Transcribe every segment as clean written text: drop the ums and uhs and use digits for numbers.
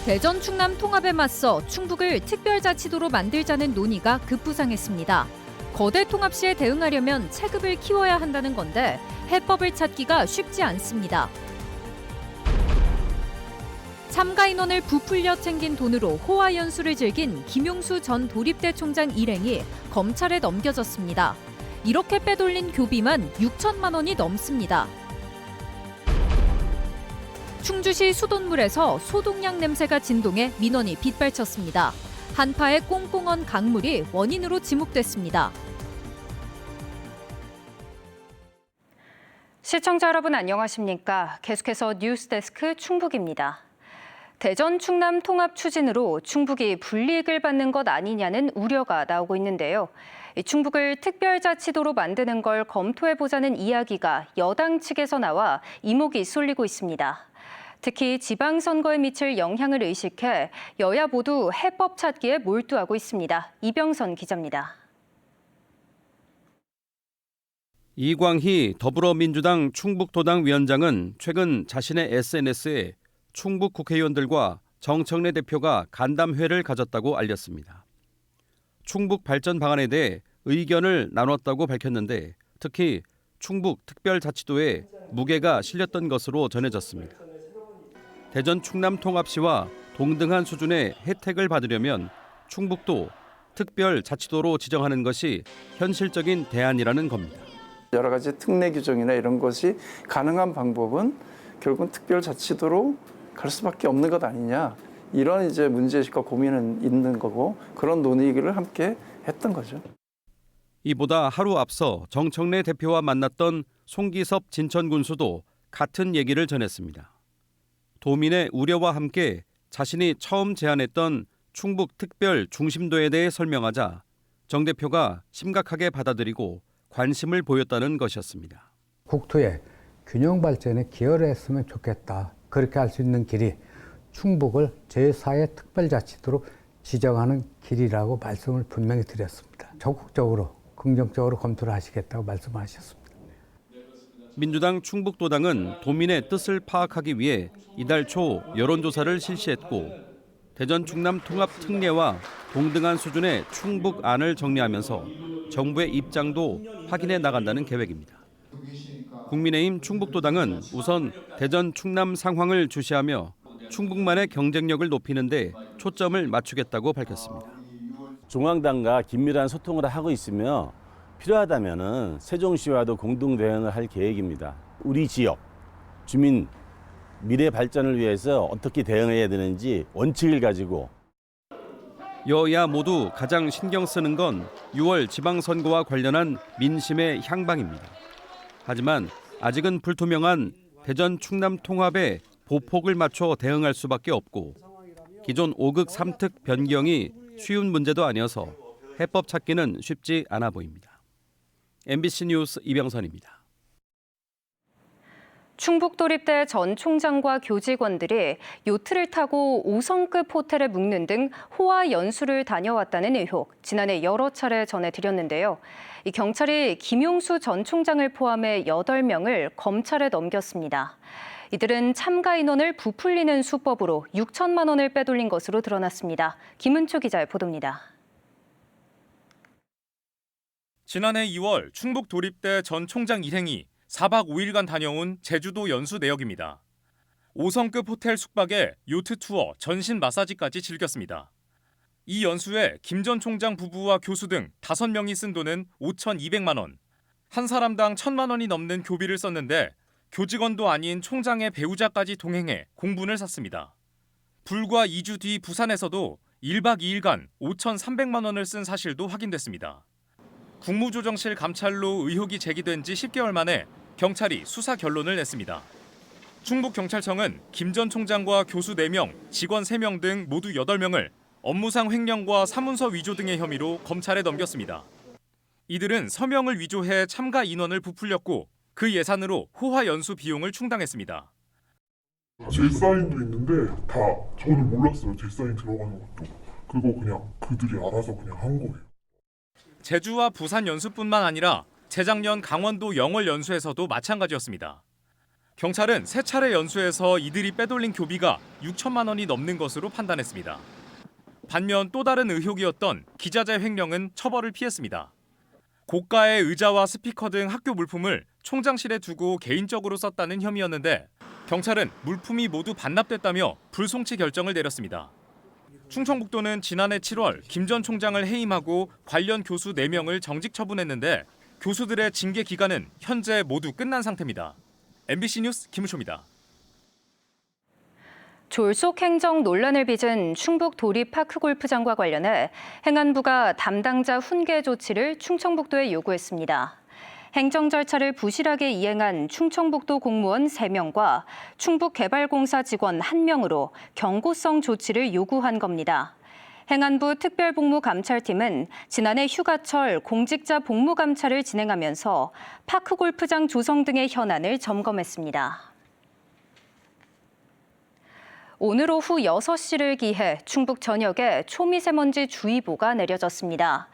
대전 충남 통합에 맞서 충북을 특별자치도로 만들자는 논의가 급부상했습니다. 거대 통합 시에 대응하려면 체급을 키워야 한다는 건데 해법을 찾기가 쉽지 않습니다. 참가 인원을 부풀려 챙긴 돈으로 호화 연수를 즐긴 김용수 전 도립대 총장 일행이 검찰에 넘겨졌습니다. 이렇게 빼돌린 교비만 6천만 원이 넘습니다. 충주시 수돗물에서 소독약 냄새가 진동해 민원이 빗발쳤습니다. 한파에 꽁꽁언 강물이 원인으로 지목됐습니다. 시청자 여러분 안녕하십니까? 계속해서 뉴스데스크 충북입니다. 대전 충남 통합 추진으로 충북이 불이익을 받는 것 아니냐는 우려가 나오고 있는데요. 충북을 특별자치도로 만드는 걸 검토해보자는 이야기가 여당 측에서 나와 이목이 쏠리고 있습니다. 특히 지방선거에 미칠 영향을 의식해 여야 모두 해법 찾기에 몰두하고 있습니다. 이병선 기자입니다. 이광희 더불어민주당 충북도당 위원장은 최근 자신의 SNS에 충북 국회의원들과 정청래 대표가 간담회를 가졌다고 알렸습니다. 충북 발전 방안에 대해 의견을 나눴다고 밝혔는데 특히 충북 특별자치도에 무게가 실렸던 것으로 전해졌습니다. 대전 충남 통합시와 동등한 수준의 혜택을 받으려면 충북도 특별자치도로 지정하는 것이 현실적인 대안이라는 겁니다. 여러 가지 특례 규정이나 이런 것이 가능한 방법은 결국은 특별자치도로 갈 수밖에 없는 것 아니냐. 이런 이제 문제의식과 고민은 있는 거고 그런 논의를 함께 했던 거죠. 이보다 하루 앞서 정청래 대표와 만났던 송기섭 진천군수도 같은 얘기를 전했습니다. 도민의 우려와 함께 자신이 처음 제안했던 충북 특별 중심도에 대해 설명하자 정 대표가 심각하게 받아들이고 관심을 보였다는 것이었습니다. 국토의 균형 발전에 기여를 했으면 좋겠다. 그렇게 할 수 있는 길이 충북을 제4의 특별자치도로 지정하는 길이라고 말씀을 분명히 드렸습니다. 적극적으로 긍정적으로 검토를 하시겠다고 말씀하셨습니다. 민주당 충북도당은 도민의 뜻을 파악하기 위해 이달 초 여론조사를 실시했고 대전 충남 통합 특례와 동등한 수준의 충북안을 정리하면서 정부의 입장도 확인해 나간다는 계획입니다. 국민의힘 충북도당은 우선 대전 충남 상황을 주시하며 충북만의 경쟁력을 높이는 데 초점을 맞추겠다고 밝혔습니다. 중앙당과 긴밀한 소통을 하고 있으며 필요하다면 세종시와도 공동 대응을 할 계획입니다. 우리 지역 주민 미래 발전을 위해서 어떻게 대응해야 되는지 원칙을 가지고 여야 모두 가장 신경 쓰는 건 6월 지방선거와 관련한 민심의 향방입니다. 하지만 아직은 불투명한 대전 충남 통합에 보폭을 맞춰 대응할 수밖에 없고 기존 5극 3특 변경이 쉬운 문제도 아니어서 해법 찾기는 쉽지 않아 보입니다. MBC 뉴스 이병선입니다. 충북도립대 전 총장과 교직원들이 요트를 타고 5성급 호텔에 묵는 등 호화 연수를 다녀왔다는 의혹, 지난해 여러 차례 전해드렸는데요. 이 경찰이 김용수 전 총장을 포함해 8명을 검찰에 넘겼습니다. 이들은 참가 인원을 부풀리는 수법으로 6천만 원을 빼돌린 것으로 드러났습니다. 김은초 기자의 보도입니다. 지난해 2월 충북도립대 전 총장 일행이 4박 5일간 다녀온 제주도 연수 내역입니다. 5성급 호텔 숙박에 요트 투어, 전신 마사지까지 즐겼습니다. 이 연수에 김 전 총장 부부와 교수 등 5명이 쓴 돈은 5,200만 원. 한 사람당 1,000만 원이 넘는 교비를 썼는데 교직원도 아닌 총장의 배우자까지 동행해 공분을 샀습니다. 불과 2주 뒤 부산에서도 1박 2일간 5,300만 원을 쓴 사실도 확인됐습니다. 국무조정실 감찰로 의혹이 제기된 지 10개월 만에 경찰이 수사 결론을 냈습니다. 충북경찰청은 김 전 총장과 교수 4명, 직원 3명 등 모두 8명을 업무상 횡령과 사문서 위조 등의 혐의로 검찰에 넘겼습니다. 이들은 서명을 위조해 참가 인원을 부풀렸고 그 예산으로 호화 연수 비용을 충당했습니다. 제 사인도 있는데 다 저는 몰랐어요. 제 사인 들어가는 것도. 그거 그냥 그들이 알아서 그냥 한 거예요. 제주와 부산 연수뿐만 아니라 재작년 강원도 영월 연수에서도 마찬가지였습니다. 경찰은 3차례 연수에서 이들이 빼돌린 교비가 6천만 원이 넘는 것으로 판단했습니다. 반면 또 다른 의혹이었던 기자재 횡령은 처벌을 피했습니다. 고가의 의자와 스피커 등 학교 물품을 총장실에 두고 개인적으로 썼다는 혐의였는데 경찰은 물품이 모두 반납됐다며 불송치 결정을 내렸습니다. 충청북도는 지난해 7월 김 전 총장을 해임하고 관련 교수 4명을 정직 처분했는데 교수들의 징계 기간은 현재 모두 끝난 상태입니다. MBC 뉴스 김우초입니다. 졸속 행정 논란을 빚은 충북 도립 파크골프장과 관련해 행안부가 담당자 훈계 조치를 충청북도에 요구했습니다. 행정 절차를 부실하게 이행한 충청북도 공무원 3명과 충북개발공사 직원 1명으로 경고성 조치를 요구한 겁니다. 행안부 특별복무감찰팀은 지난해 휴가철 공직자 복무감찰을 진행하면서 파크골프장 조성 등의 현안을 점검했습니다. 오늘 오후 6시를 기해 충북 전역에 초미세먼지 주의보가 내려졌습니다.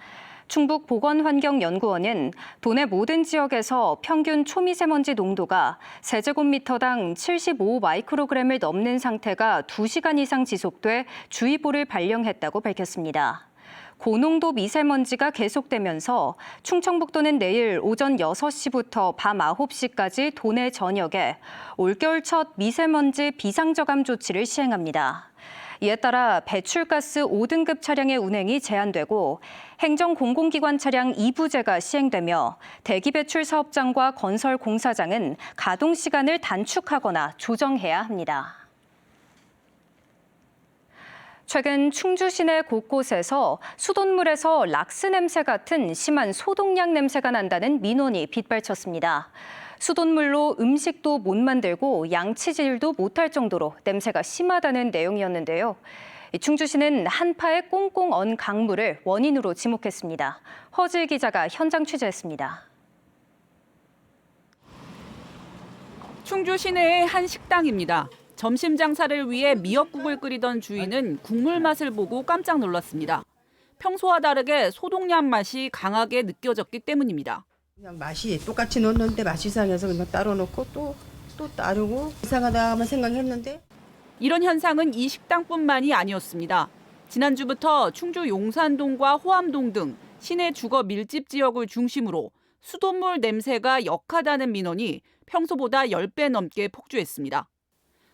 충북보건환경연구원은 도내 모든 지역에서 평균 초미세먼지 농도가 세제곱미터당 75 마이크로그램을 넘는 상태가 2시간 이상 지속돼 주의보를 발령했다고 밝혔습니다. 고농도 미세먼지가 계속되면서 충청북도는 내일 오전 6시부터 밤 9시까지 도내 전역에 올겨울 첫 미세먼지 비상저감 조치를 시행합니다. 이에 따라 배출가스 5등급 차량의 운행이 제한되고 행정공공기관 차량 2부제가 시행되며 대기배출 사업장과 건설공사장은 가동 시간을 단축하거나 조정해야 합니다. 최근 충주 시내 곳곳에서 수돗물에서 락스 냄새 같은 심한 소독약 냄새가 난다는 민원이 빗발쳤습니다. 수돗물로 음식도 못 만들고 양치질도 못할 정도로 냄새가 심하다는 내용이었는데요. 충주시는 한파에 꽁꽁 언 강물을 원인으로 지목했습니다. 허질 기자가 현장 취재했습니다. 충주 시내의 한 식당입니다. 점심 장사를 위해 미역국을 끓이던 주인은 국물 맛을 보고 깜짝 놀랐습니다. 평소와 다르게 소독약 맛이 강하게 느껴졌기 때문입니다. 그냥 맛이 똑같이 넣었는데 맛이 이상해서 그냥 따로 넣고 또 따르고 이상하다만 생각했는데. 이런 현상은 이 식당뿐만이 아니었습니다. 지난주부터 충주 용산동과 호암동 등 시내 주거 밀집 지역을 중심으로 수돗물 냄새가 역하다는 민원이 평소보다 10배 넘게 폭주했습니다.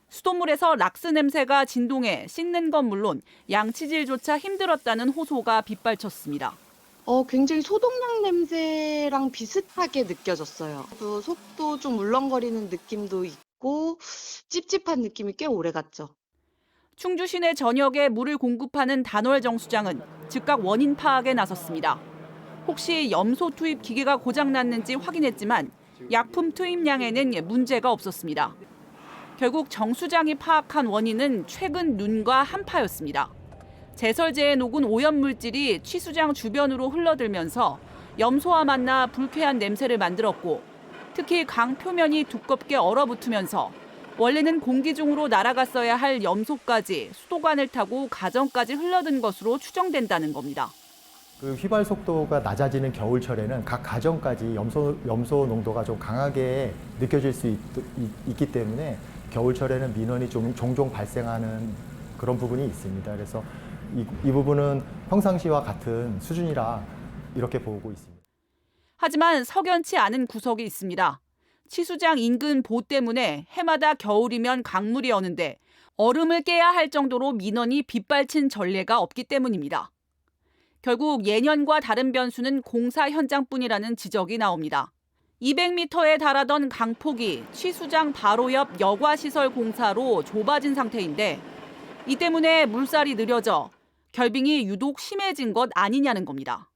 수돗물에서 락스 냄새가 진동해 씻는 건 물론 양치질조차 힘들었다는 호소가 빗발쳤습니다. 굉장히 소독약 냄새랑 비슷하게 느껴졌어요. 또 속도 좀 울렁거리는 느낌도 있고 찝찝한 느낌이 꽤 오래 갔죠. 충주 시내 전역에 물을 공급하는 단월 정수장은 즉각 원인 파악에 나섰습니다. 혹시 염소 투입 기계가 고장났는지 확인했지만 약품 투입량에는 문제가 없었습니다. 결국 정수장이 파악한 원인은 최근 눈과 한파였습니다. 제설제에 녹은 오염물질이 취수장 주변으로 흘러들면서 염소와 만나 불쾌한 냄새를 만들었고 특히 강 표면이 두껍게 얼어붙으면서 원래는 공기 중으로 날아갔어야 할 염소까지 수도관을 타고 가정까지 흘러든 것으로 추정된다는 겁니다. 그 휘발 속도가 낮아지는 겨울철에는 각 가정까지 염소 농도가 좀 강하게 느껴질 수 있기 때문에 겨울철에는 민원이 좀 종종 발생하는 그런 부분이 있습니다. 그래서 이 부분은 평상시와 같은 수준이라 이렇게 보고 있습니다. 하지만 석연치 않은 구석이 있습니다. 치수장 인근 보 때문에 해마다 겨울이면 강물이 어는데 얼음을 깨야 할 정도로 민원이 빗발친 전례가 없기 때문입니다. 결국 예년과 다른 변수는 공사 현장뿐이라는 지적이 나옵니다. 200m에 달하던 강폭이 취수장 바로 옆 여과시설 공사로 좁아진 상태인데 이 때문에 물살이 느려져 결빙이 유독 심해진 것 아니냐는 겁니다.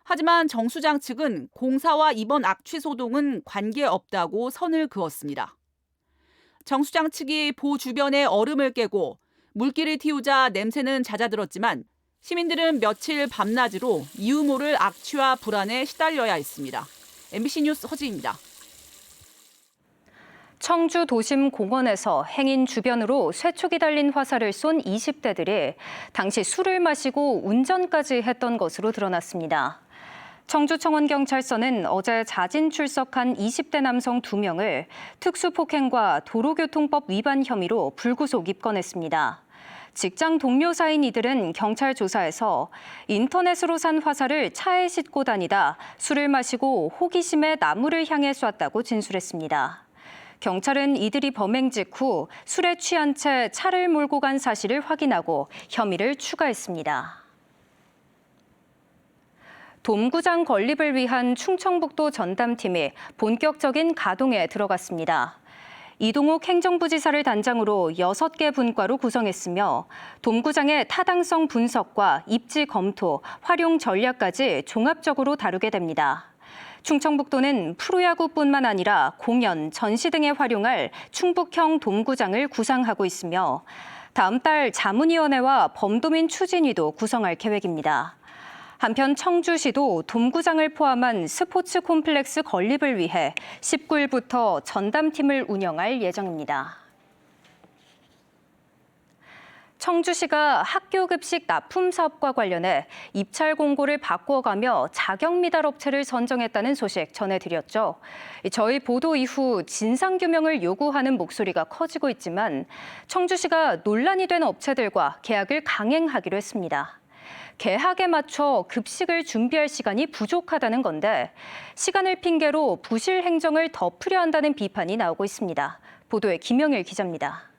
하지만 정수장 측은 공사와 이번 악취 소동은 관계없다고 선을 그었습니다. 정수장 측이 보 주변에 얼음을 깨고 물기를 틔우자 냄새는 잦아들었지만 시민들은 며칠 밤낮으로 이유 모를 악취와 불안에 시달려야 했습니다. MBC 뉴스 허지입니다. 청주 도심 공원에서 행인 주변으로 쇠촉이 달린 화살을 쏜 20대들이 당시 술을 마시고 운전까지 했던 것으로 드러났습니다. 청주청원경찰서는 어제 자진 출석한 20대 남성 2명을 특수폭행과 도로교통법 위반 혐의로 불구속 입건했습니다. 직장 동료 사이인 이들은 경찰 조사에서 인터넷으로 산 화살을 차에 싣고 다니다 술을 마시고 호기심에 나무를 향해 쐈다고 진술했습니다. 경찰은 이들이 범행 직후 술에 취한 채 차를 몰고 간 사실을 확인하고 혐의를 추가했습니다. 돔구장 건립을 위한 충청북도 전담팀이 본격적인 가동에 들어갔습니다. 이동욱 행정부지사를 단장으로 6개 분과로 구성했으며 돔구장의 타당성 분석과 입지 검토, 활용 전략까지 종합적으로 다루게 됩니다. 충청북도는 프로야구뿐만 아니라 공연, 전시 등에 활용할 충북형 돔구장을 구상하고 있으며 다음 달 자문위원회와 범도민 추진위도 구성할 계획입니다. 한편 청주시도 돔구장을 포함한 스포츠 콤플렉스 건립을 위해 19일부터 전담팀을 운영할 예정입니다. 청주시가 학교급식 납품 사업과 관련해 입찰 공고를 바꿔가며 자격 미달 업체를 선정했다는 소식 전해드렸죠. 저희 보도 이후 진상규명을 요구하는 목소리가 커지고 있지만 청주시가 논란이 된 업체들과 계약을 강행하기로 했습니다. 개학에 맞춰 급식을 준비할 시간이 부족하다는 건데 시간을 핑계로 부실 행정을 덮으려 한다는 비판이 나오고 있습니다. 보도에 김영일 기자입니다.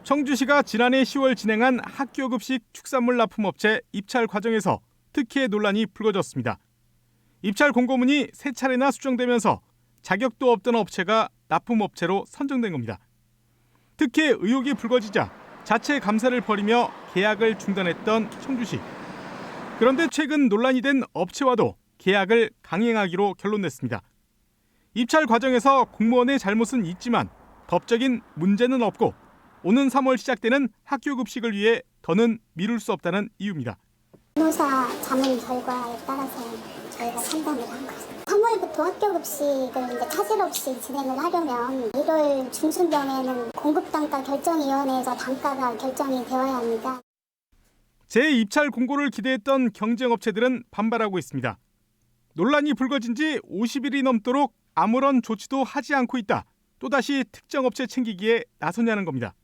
청주시가 지난해 10월 진행한 학교급식 축산물 납품업체 입찰 과정에서 특혜 논란이 불거졌습니다. 입찰 공고문이 3차례나 수정되면서 자격도 없던 업체가 납품업체로 선정된 겁니다. 특혜 의혹이 불거지자 자체 감사를 벌이며 계약을 중단했던 청주시. 그런데 최근 논란이 된 업체와도 계약을 강행하기로 결론냈습니다. 입찰 과정에서 공무원의 잘못은 있지만 법적인 문제는 없고 오는 3월 시작되는 학교급식을 위해 더는 미룰 수 없다는 이유입니다. 노사 자문 결과에 따라서 저희가 판단을 한 거죠. 3월부터 학교급식을 이제 차질 없이 진행을 하려면 1월 중순경에는 공급단가 결정위원회에서 단가가 결정이 되어야 합니다. 재입찰 공고를 기대했던 경쟁업체들은 반발하고 있습니다. 논란이 불거진 지 50일이 넘도록 아무런 조치도 하지 않고 있다. 또다시 특정 업체 챙기기에 나서냐는 겁니다.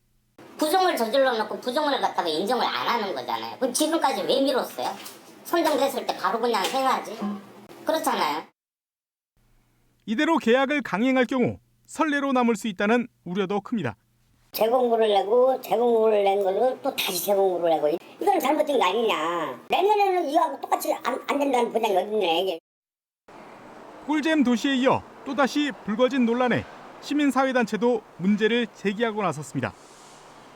부정을 저질러 놓고 부정을 갖다가 인정을 안 하는 거잖아요. 그럼 지금까지 왜 미뤘어요? 선정됐을 때 바로 그냥 해야지. 그렇잖아요. 이대로 계약을 강행할 경우 선례로 남을 수 있다는 우려도 큽니다. 재공고를 내고 재공고를 낸 걸로 또 다시 재공고를 내고 이건 잘못된 거 아니냐. 내년에는 이거하고 똑같이 안 된다는 보장이 어딨네. 꿀잼 도시에 이어 또다시 불거진 논란에 시민사회단체도 문제를 제기하고 나섰습니다.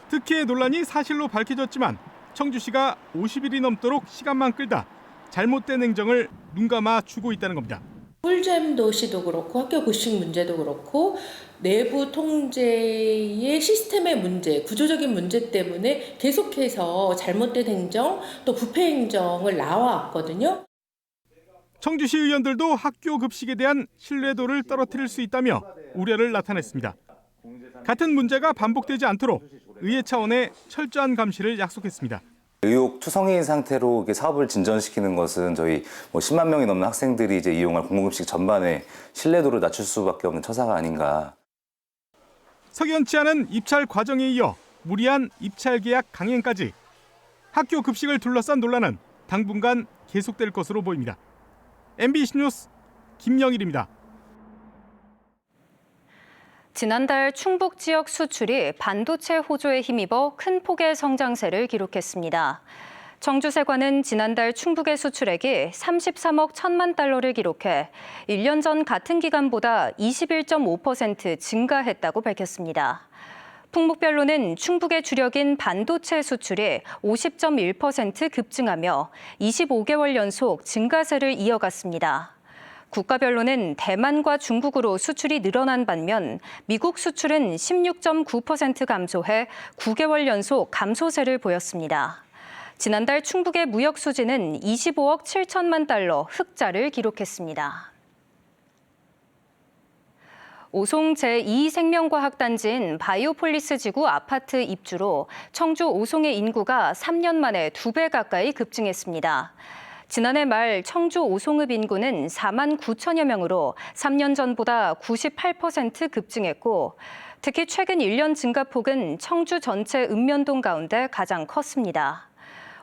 특혜 논란이 사실로 밝혀졌지만 청주시가 50일이 넘도록 시간만 끌다 잘못된 행정을 눈감아 주고 있다는 겁니다. 꿀잼 도시도 그렇고 학교 급식 문제도 그렇고 내부 통제의 시스템의 문제, 구조적인 문제 때문에 계속해서 잘못된 행정 또 부패 행정을 나와왔거든요. 청주시 의원들도 학교 급식에 대한 신뢰도를 떨어뜨릴 수 있다며 우려를 나타냈습니다. 같은 문제가 반복되지 않도록 의회 차원의 철저한 감시를 약속했습니다. 의혹 투성이인 상태로 사업을 진전시키는 것은 저희 10만 명이 넘는 학생들이 이제 이용할 공공급식 전반의 신뢰도를 낮출 수밖에 없는 처사가 아닌가. 석연치 않은 입찰 과정에 이어 무리한 입찰 계약 강행까지 학교 급식을 둘러싼 논란은 당분간 계속될 것으로 보입니다. MBC 뉴스 김영일입니다. 지난달 충북 지역 수출이 반도체 호조에 힘입어 큰 폭의 성장세를 기록했습니다. 청주세관은 지난달 충북의 수출액이 33억 1천만 달러를 기록해 1년 전 같은 기간보다 21.5% 증가했다고 밝혔습니다. 품목별로는 충북의 주력인 반도체 수출이 50.1% 급증하며 25개월 연속 증가세를 이어갔습니다. 국가별로는 대만과 중국으로 수출이 늘어난 반면 미국 수출은 16.9% 감소해 9개월 연속 감소세를 보였습니다. 지난달 충북의 무역 수지는 25억 7천만 달러 흑자를 기록했습니다. 오송 제2생명과학단지인 바이오폴리스 지구 아파트 입주로 청주 오송의 인구가 3년 만에 2배 가까이 급증했습니다. 지난해 말 청주 오송읍 인구는 4만 9천여 명으로 3년 전보다 98% 급증했고 특히 최근 1년 증가폭은 청주 전체 읍면동 가운데 가장 컸습니다.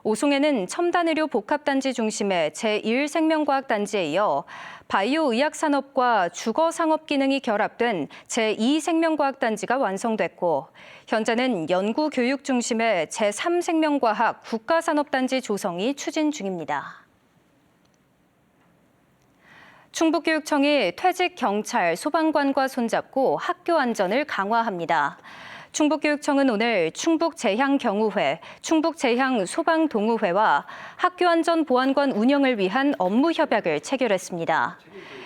오송에는 첨단의료 복합단지 중심의 제1생명과학단지에 이어 바이오의학산업과 주거상업 기능이 결합된 제2생명과학단지가 완성됐고 현재는 연구교육 중심의 제3생명과학 국가산업단지 조성이 추진 중입니다. 충북교육청이 퇴직 경찰, 소방관과 손잡고 학교 안전을 강화합니다. 충북교육청은 오늘 충북재향경우회, 충북재향소방동호회와 학교안전보안관 운영을 위한 업무 협약을 체결했습니다.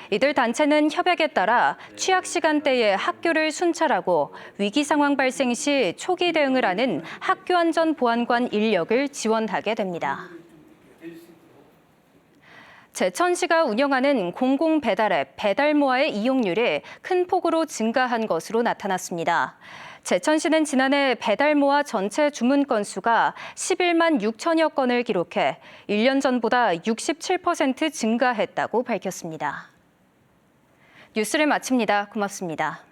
이들 단체는 협약에 따라 취약 시간대에 학교를 순찰하고 위기 상황 발생 시 초기 대응을 하는 학교안전보안관 인력을 지원하게 됩니다. 제천시가 운영하는 공공배달앱 배달모아의 이용률이 큰 폭으로 증가한 것으로 나타났습니다. 제천시는 지난해 배달모아 전체 주문 건수가 11만 6천여 건을 기록해 1년 전보다 67% 증가했다고 밝혔습니다. 뉴스를 마칩니다. 고맙습니다.